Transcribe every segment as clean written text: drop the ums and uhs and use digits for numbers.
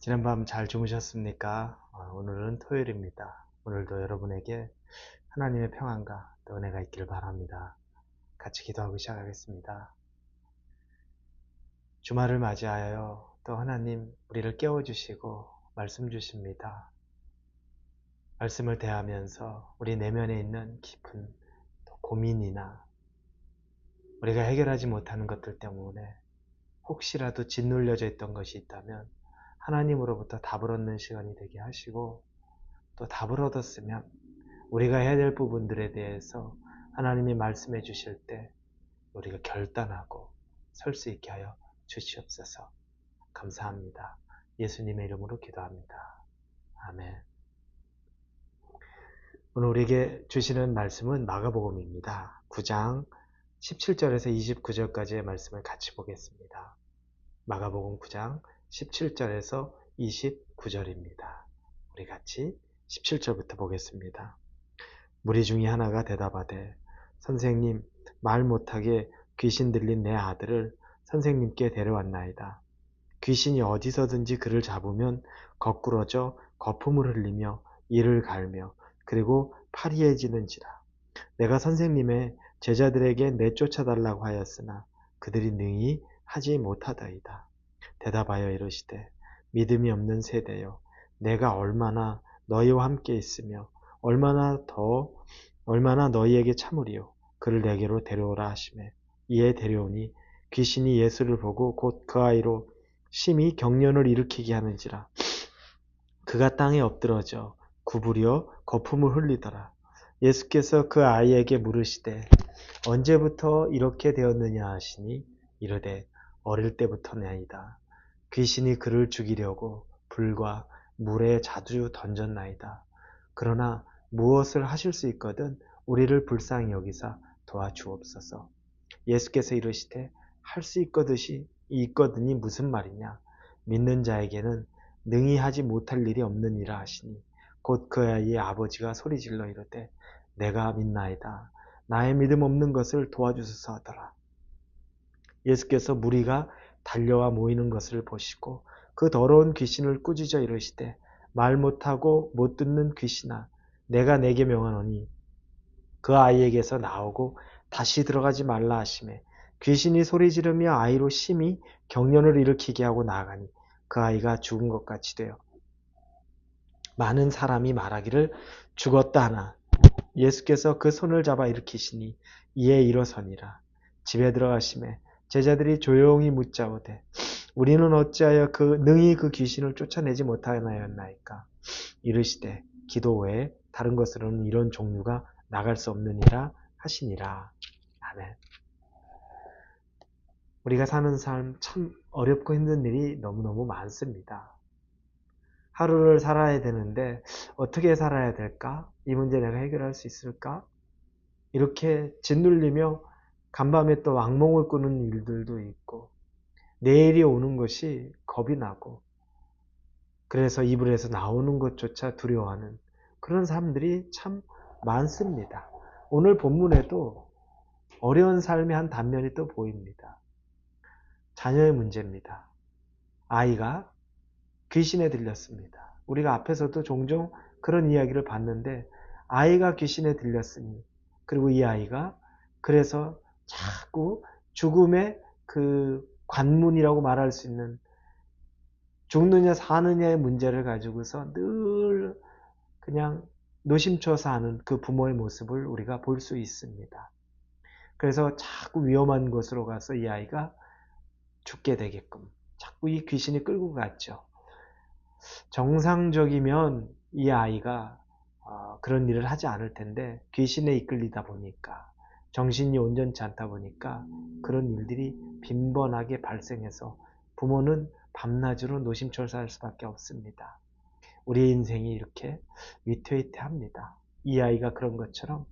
지난밤 잘 주무셨습니까? 오늘은 토요일입니다. 오늘도 여러분에게 하나님의 평안과 또 은혜가 있기를 바랍니다. 같이 기도하고 시작하겠습니다. 주말을 맞이하여 또 하나님 우리를 깨워주시고 말씀 주십니다. 말씀을 대하면서 우리 내면에 있는 깊은 고민이나 우리가 해결하지 못하는 것들 때문에 혹시라도 짓눌려져 있던 것이 있다면 하나님으로부터 답을 얻는 시간이 되게 하시고, 또 답을 얻었으면 우리가 해야 될 부분들에 대해서 하나님이 말씀해 주실 때 우리가 결단하고 설 수 있게 하여 주시옵소서. 감사합니다. 예수님의 이름으로 기도합니다. 아멘. 오늘 우리에게 주시는 말씀은 마가복음입니다. 9장 17절에서 29절까지의 말씀을 같이 보겠습니다. 마가복음 9장 17절에서 29절입니다. 우리 같이 17절부터 보겠습니다. 무리 중에 하나가 대답하되, 선생님, 말 못하게 귀신 들린 내 아들을 선생님께 데려왔나이다. 귀신이 어디서든지 그를 잡으면 거꾸러져 거품을 흘리며 이를 갈며 그리고 파리해지는지라. 내가 선생님의 제자들에게 내쫓아달라고 하였으나 그들이 능히 하지 못하더이다. 대답하여 이르시되, 믿음이 없는 세대여, 내가 얼마나 너희와 함께 있으며 얼마나 너희에게 참으리요. 그를 내게로 데려오라 하시매, 이에 데려오니 귀신이 예수를 보고 곧 그 아이로 심히 경련을 일으키게 하는지라. 그가 땅에 엎드러져 구부려 거품을 흘리더라. 예수께서 그 아이에게 물으시되, 언제부터 이렇게 되었느냐 하시니 이르되, 어릴 때부터나이다. 귀신이 그를 죽이려고 불과 물에 자주 던졌나이다. 그러나 무엇을 하실 수 있거든 우리를 불쌍히 여기사 도와주옵소서. 예수께서 이르시되, 할 수 있거든이 무슨 말이냐. 믿는 자에게는 능히 하지 못할 일이 없느니라 하시니, 곧 그 아이의 아버지가 소리질러 이르되, 내가 믿나이다. 나의 믿음 없는 것을 도와주소서 하더라. 예수께서 무리가 달려와 모이는 것을 보시고 그 더러운 귀신을 꾸짖어 이르시되, 말 못하고 못 듣는 귀신아, 내가 내게 명하노니 그 아이에게서 나오고 다시 들어가지 말라 하시매, 귀신이 소리 지르며 아이로 심히 경련을 일으키게 하고 나아가니 그 아이가 죽은 것 같이 되어 많은 사람이 말하기를 죽었다 하나, 예수께서 그 손을 잡아 일으키시니 이에 일어서니라. 집에 들어가심에 제자들이 조용히 묻자오되, 우리는 어찌하여 능히 그 귀신을 쫓아내지 못하나였나이까. 이르시되, 기도 외에 다른 것으로는 이런 종류가 나갈 수 없느니라 하시니라. 아멘. 우리가 사는 삶 참 어렵고 힘든 일이 너무너무 많습니다. 하루를 살아야 되는데 어떻게 살아야 될까? 이 문제 내가 해결할 수 있을까? 이렇게 짓눌리며 간밤에 또 악몽을 꾸는 일들도 있고, 내일이 오는 것이 겁이 나고, 그래서 이불에서 나오는 것조차 두려워하는 그런 사람들이 참 많습니다. 오늘 본문에도 어려운 삶의 한 단면이 또 보입니다. 자녀의 문제입니다. 아이가 귀신에 들렸습니다. 우리가 앞에서도 종종 그런 이야기를 봤는데, 아이가 귀신에 들렸으니, 그리고 이 아이가 그래서 자꾸 죽음의 그 관문이라고 말할 수 있는 죽느냐 사느냐의 문제를 가지고서 늘 그냥 노심초사 하는 그 부모의 모습을 우리가 볼 수 있습니다. 그래서 자꾸 위험한 곳으로 가서 이 아이가 죽게 되게끔 자꾸 이 귀신이 끌고 갔죠. 정상적이면 이 아이가 그런 일을 하지 않을 텐데, 귀신에 이끌리다 보니까, 정신이 온전치 않다 보니까 그런 일들이 빈번하게 발생해서 부모는 밤낮으로 노심초사할 수밖에 없습니다. 우리의 인생이 이렇게 위태위태합니다. 이 아이가 그런 것처럼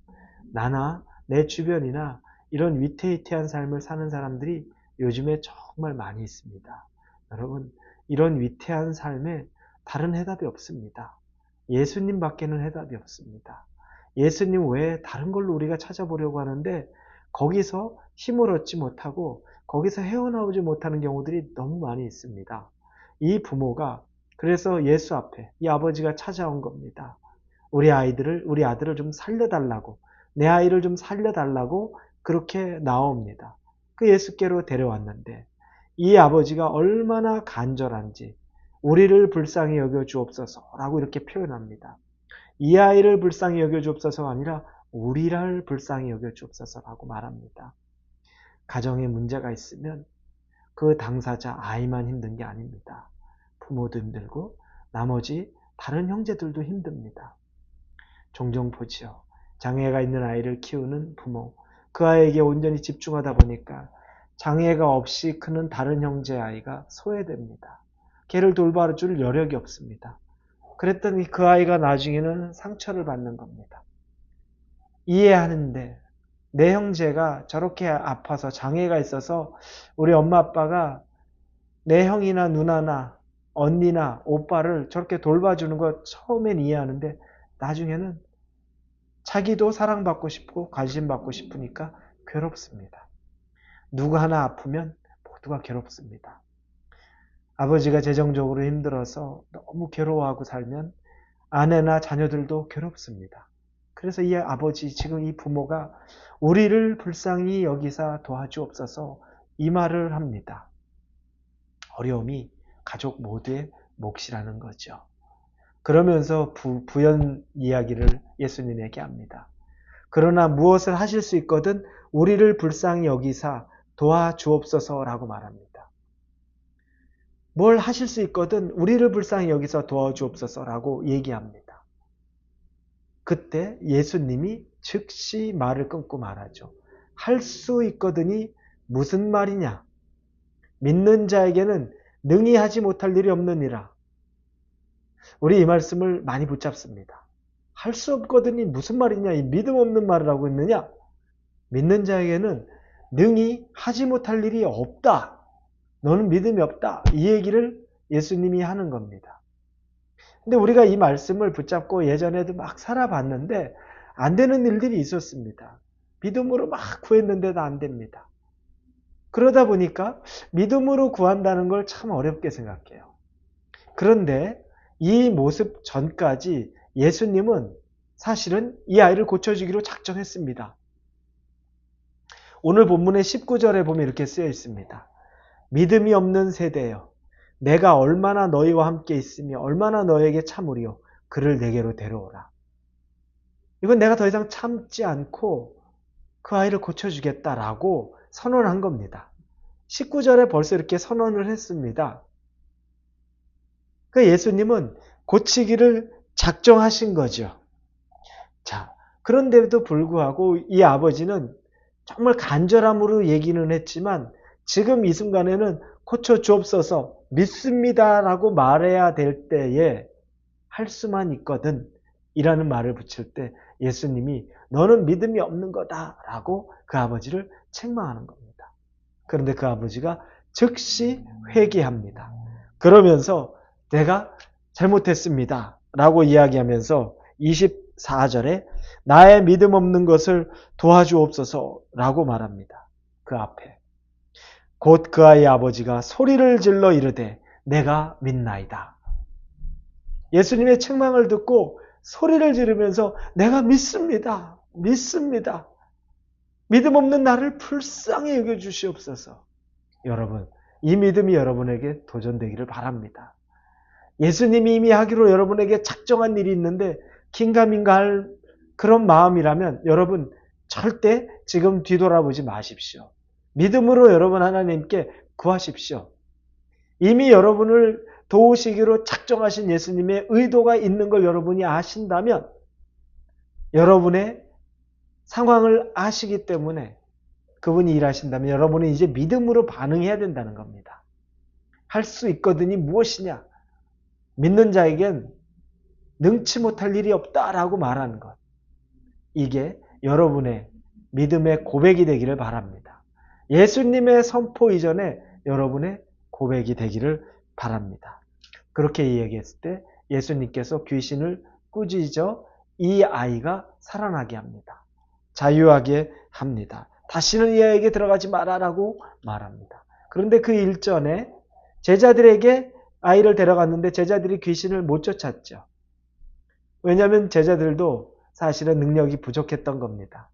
나나 내 주변이나 이런 위태위태한 삶을 사는 사람들이 요즘에 정말 많이 있습니다. 여러분, 이런 위태한 삶에 다른 해답이 없습니다. 예수님 밖에는 해답이 없습니다. 예수님 외에 다른 걸로 우리가 찾아보려고 하는데 거기서 힘을 얻지 못하고 거기서 헤어나오지 못하는 경우들이 너무 많이 있습니다. 이 부모가 그래서 예수 앞에 이 아버지가 찾아온 겁니다. 우리 아들을 좀 살려달라고, 내 아이를 좀 살려달라고 그렇게 나옵니다. 그 예수께로 데려왔는데 이 아버지가 얼마나 간절한지 우리를 불쌍히 여겨 주옵소서라고 이렇게 표현합니다. 이 아이를 불쌍히 여겨 주옵소서가 아니라 우리를 불쌍히 여겨 주옵소서라고 말합니다. 가정에 문제가 있으면 그 당사자 아이만 힘든 게 아닙니다. 부모도 힘들고 나머지 다른 형제들도 힘듭니다. 종종 보지요. 장애가 있는 아이를 키우는 부모, 그 아이에게 온전히 집중하다 보니까 장애가 없이 크는 다른 형제 아이가 소외됩니다. 걔를 돌봐줄 여력이 없습니다. 그랬더니 그 아이가 나중에는 상처를 받는 겁니다. 이해하는데 내 형제가 저렇게 아파서 장애가 있어서 우리 엄마 아빠가 내 형이나 누나나 언니나 오빠를 저렇게 돌봐주는 거 처음엔 이해하는데 나중에는 자기도 사랑받고 싶고 관심받고 싶으니까 괴롭습니다. 누구 하나 아프면 모두가 괴롭습니다. 아버지가 재정적으로 힘들어서 너무 괴로워하고 살면 아내나 자녀들도 괴롭습니다. 그래서 이 아버지, 지금 이 부모가 우리를 불쌍히 여기사 도와주옵소서 이 말을 합니다. 어려움이 가족 모두의 몫이라는 거죠. 그러면서 부연 이야기를 예수님에게 합니다. 그러나 무엇을 하실 수 있거든 우리를 불쌍히 여기사 도와주옵소서라고 말합니다. 뭘 하실 수 있거든 우리를 불쌍히 여기서 도와주옵소서라고 얘기합니다. 그때 예수님이 즉시 말을 끊고 말하죠. 할 수 있거든이 무슨 말이냐? 믿는 자에게는 능히 하지 못할 일이 없느니라. 우리 이 말씀을 많이 붙잡습니다. 할 수 없거든이 무슨 말이냐? 이 믿음 없는 말을 하고 있느냐? 믿는 자에게는 능히 하지 못할 일이 없다. 너는 믿음이 없다. 이 얘기를 예수님이 하는 겁니다. 근데 우리가 이 말씀을 붙잡고 예전에도 막 살아봤는데 안 되는 일들이 있었습니다. 믿음으로 막 구했는데도 안 됩니다. 그러다 보니까 믿음으로 구한다는 걸 참 어렵게 생각해요. 그런데 이 모습 전까지 예수님은 사실은 이 아이를 고쳐주기로 작정했습니다. 오늘 본문의 19절에 보면 이렇게 쓰여 있습니다. 믿음이 없는 세대여, 내가 얼마나 너희와 함께 있으며 얼마나 너에게 참으리요, 그를 내게로 데려오라. 이건 내가 더 이상 참지 않고 그 아이를 고쳐주겠다라고 선언한 겁니다. 19절에 벌써 이렇게 선언을 했습니다. 그 예수님은 고치기를 작정하신 거죠. 자, 그런데도 불구하고 이 아버지는 정말 간절함으로 얘기는 했지만 지금 이 순간에는 고쳐주옵소서 믿습니다라고 말해야 될 때에 할 수만 있거든 이라는 말을 붙일 때 예수님이 너는 믿음이 없는 거다라고 그 아버지를 책망하는 겁니다. 그런데 그 아버지가 즉시 회개합니다. 그러면서 내가 잘못했습니다 라고 이야기하면서 24절에 나의 믿음 없는 것을 도와주옵소서라고 말합니다. 그 앞에 곧 그 아이의 아버지가 소리를 질러 이르되 내가 믿나이다. 예수님의 책망을 듣고 소리를 지르면서 내가 믿습니다. 믿습니다. 믿음 없는 나를 불쌍히 여겨주시옵소서. 여러분, 이 믿음이 여러분에게 도전되기를 바랍니다. 예수님이 이미 하기로 여러분에게 작정한 일이 있는데 긴가민가 할 그런 마음이라면 여러분 절대 지금 뒤돌아보지 마십시오. 믿음으로 여러분 하나님께 구하십시오. 이미 여러분을 도우시기로 작정하신 예수님의 의도가 있는 걸 여러분이 아신다면 여러분의 상황을 아시기 때문에 그분이 일하신다면 여러분은 이제 믿음으로 반응해야 된다는 겁니다. 할 수 있거든이 무엇이냐? 믿는 자에겐 능치 못할 일이 없다라고 말하는 것. 이게 여러분의 믿음의 고백이 되기를 바랍니다. 예수님의 선포 이전에 여러분의 고백이 되기를 바랍니다. 그렇게 이야기했을 때 예수님께서 귀신을 꾸짖어 이 아이가 살아나게 합니다. 자유하게 합니다. 다시는 이 아이에게 들어가지 마라라고 말합니다. 그런데 그 일전에 제자들에게 아이를 데려갔는데 제자들이 귀신을 못 쫓았죠. 왜냐하면 제자들도 사실은 능력이 부족했던 겁니다.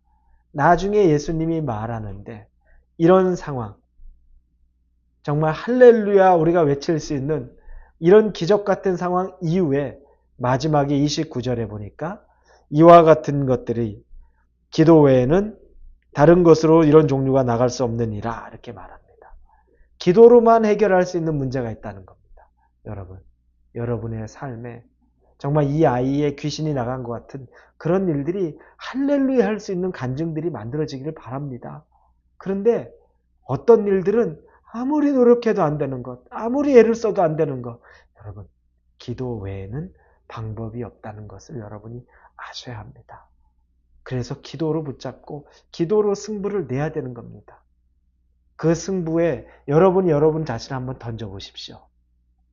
나중에 예수님이 말하는데 이런 상황, 정말 할렐루야 우리가 외칠 수 있는 이런 기적 같은 상황 이후에 마지막에 29절에 보니까 이와 같은 것들이 기도 외에는 다른 것으로 이런 종류가 나갈 수 없느니라 이렇게 말합니다. 기도로만 해결할 수 있는 문제가 있다는 겁니다. 여러분, 여러분의 삶에 정말 이 아이의 귀신이 나간 것 같은 그런 일들이 할렐루야 할 수 있는 간증들이 만들어지기를 바랍니다. 그런데 어떤 일들은 아무리 노력해도 안 되는 것, 아무리 애를 써도 안 되는 것, 여러분, 기도 외에는 방법이 없다는 것을 여러분이 아셔야 합니다. 그래서 기도로 붙잡고 기도로 승부를 내야 되는 겁니다. 그 승부에 여러분이 여러분 자신을 한번 던져보십시오.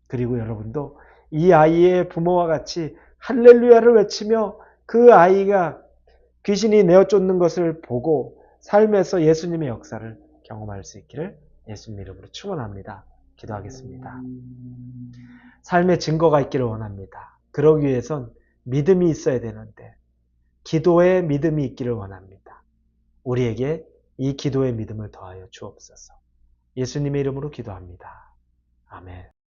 그리고 여러분도 이 아이의 부모와 같이 할렐루야를 외치며 그 아이가 귀신이 내어쫓는 것을 보고 삶에서 예수님의 역사를 경험할 수 있기를 예수님 이름으로 축원합니다. 기도하겠습니다. 삶의 증거가 있기를 원합니다. 그러기 위해선 믿음이 있어야 되는데 기도에 믿음이 있기를 원합니다. 우리에게 이 기도의 믿음을 더하여 주옵소서. 예수님의 이름으로 기도합니다. 아멘.